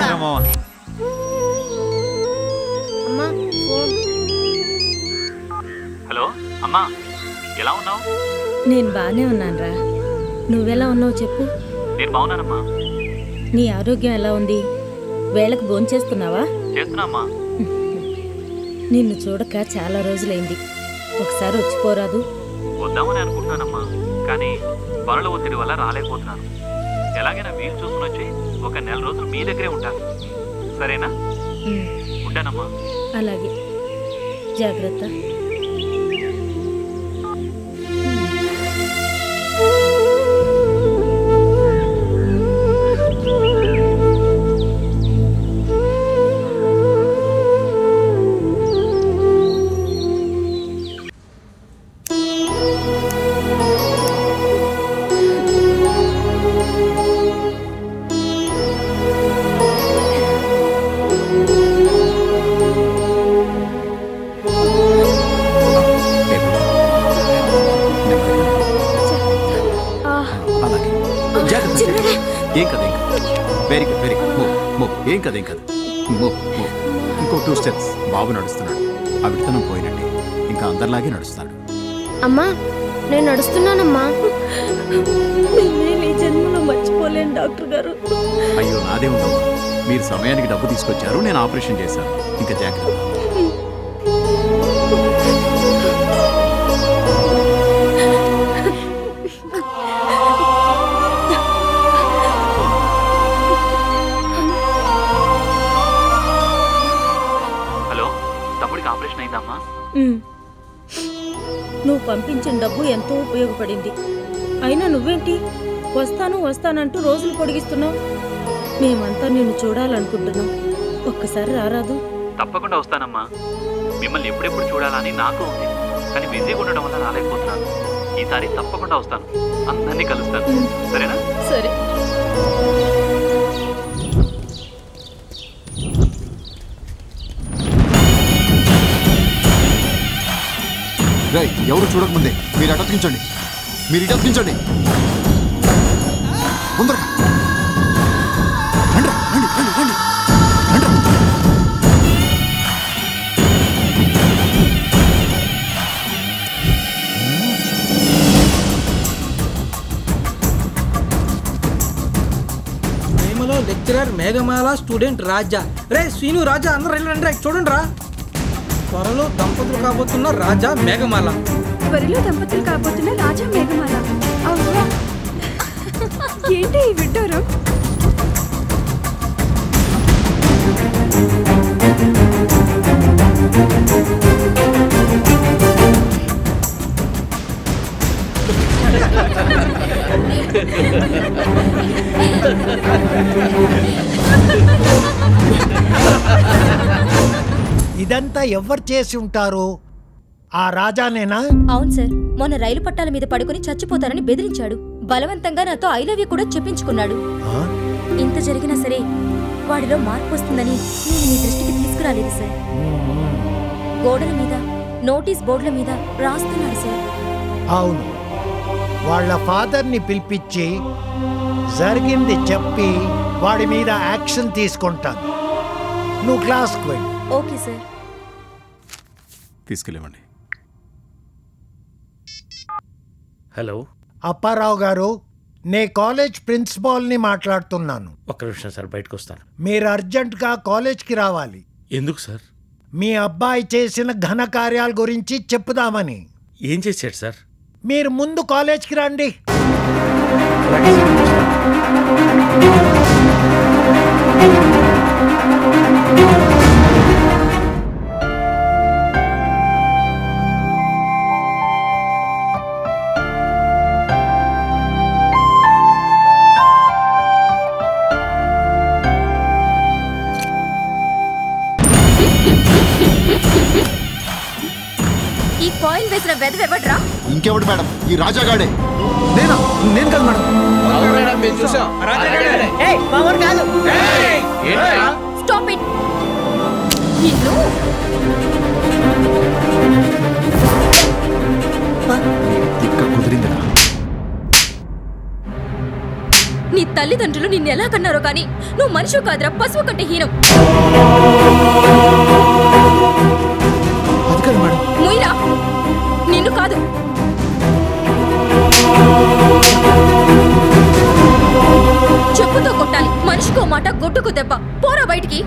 Hello అమ్మా, ఎలా ఉన్నావు? నేను బానే ఉన్నానురా. నువ్వెలా ఉన్నావు చెప్పు. నేను బాగున్నానమ్మా. నీ ఆరోగ్యం ఎలా ఉంది? వేళకు భోంచేస్తున్నావా? చేస్తున్నామ్మా. నిన్ను చూడక చాలా రోజులైంది. ఒకసారి వచ్చిపోరాదు? వద్దామని అనుకుంటున్నానమ్మా, కానీ పనుల ఒత్తిడి వల్ల రాలేకపోతున్నాను. ఎలాగైనా వీలు చూసుకుని వచ్చి ఒక నెల రోజులు మీ దగ్గరే ఉంటాను. సరేనా? ఉంటానమ్మా. అలాగే, జాగ్రత్త. ఏం కదా వెరీ గుడ్ వెరీ గుడ్. ఏం కదా ఇంకో 2 steps. బాబు నడుస్తున్నాడు. ఆ విడతనం పోయినట్టే ఇంకా అందరిలాగే నడుస్తాడు. అమ్మా, నేను నడుస్తున్నానమ్మా. నేను ఈ జన్మలో మర్చిపోలేను డాక్టర్ గారు. అయ్యో నాదే ఉందమ్మా. మీరు సమయానికి డబ్బు తీసుకొచ్చారు, నేను ఆపరేషన్ చేశాను. ఇంకా జాగ్రత్త. నువ్వు పంపించిన డబ్బు ఎంతో ఉపయోగపడింది. అయినా నువ్వేంటి వస్తానంటూ రోజులు పొడిగిస్తున్నావు? మేమంతా నిన్ను చూడాలనుకుంటున్నాం. ఒక్కసారి రారాదు? తప్పకుండా వస్తానమ్మా. మిమ్మల్ని ఎప్పుడెప్పుడు చూడాలని నాకు ఉంది, కానీ బిజీగా ఉండడం వల్ల రాలేకపోతున్నాను. ఈసారి తప్పకుండా వస్తాను, అందరినీ కలుస్తాను. సరేనా? సరే. ఎవరు చూడకముందే మీరు అటపించండి. ముందరగా ప్రేమలో లెక్చరర్ మేఘమాల, స్టూడెంట్ రాజా. రే శ్రీను, రాజా అందరూ రండి, చూడండి రా. త్వరలో దంపతులు కాబోతున్న రాజా మేఘమాల. ఏంటి ఈ విడ్డూరం? ఇదంతా ఎవరు చేసి ఉంటారు? ఆ రాజానేనా? అవును సార్. మొన్న రైలు పట్టాల మీద పడుకుని చచ్చిపోతారని బెదిరించాడు. బలవంతంగా నాతో ఐ లవ్ యూ కూడా చెప్పించుకున్నాడు. ఇంత జరిగినా సరే వాడిలో మార్పు వస్తుందని నేను మీ దృష్టికి తీసుకురాలేదు సార్. గోడల మీద, నోటీస్ బోర్డుల మీద రాస్తున్నాడు సార్. అవును, వాళ్ళ ఫాదర్ని పిలిపించి జరిగింది చెప్పి వాడి మీద యాక్షన్ తీసుకుంటాను. నువ్వు క్లాస్కి వెళ్ళి. Okay sir. తీసుకెళ్ళమండి. హలో అప్పారావు గారు, నే కాలేజ్ ప్రిన్సిపాల్ని మాట్లాడుతున్నాను. ఒక్క నిమిషం సార్, బయటకు వస్తాను. మీరు అర్జెంటుగా కాలేజ్కి రావాలి. ఎందుకు సార్? మీ అబ్బాయి చేసిన ఘన కార్యాల గురించి చెప్పుదామని. ఏం చేశాడు సార్? మీరు ముందు కాలేజ్కి రండి. ఈ కాయిన్ వేసిన వెదవెవడ్రా? ఇంకెవడు మేడం? ఈ రాజాగాడే. నేను కాదు మేడం. Stop it. నిన్ను కుదిరిందిరా. నీ తల్లిదండ్రులు నిన్నెలా కన్నారో కానీ నువ్వు మనిషి కాదురా, పశువు కంటే హీనం. అది కాదు మేడం. ముయిరా, నిన్ను కాదు. చెప్పుతో కొట్టాలి, మనిషికో మాట, గొడ్డుకు దెబ్బ. పోరా బయటికి.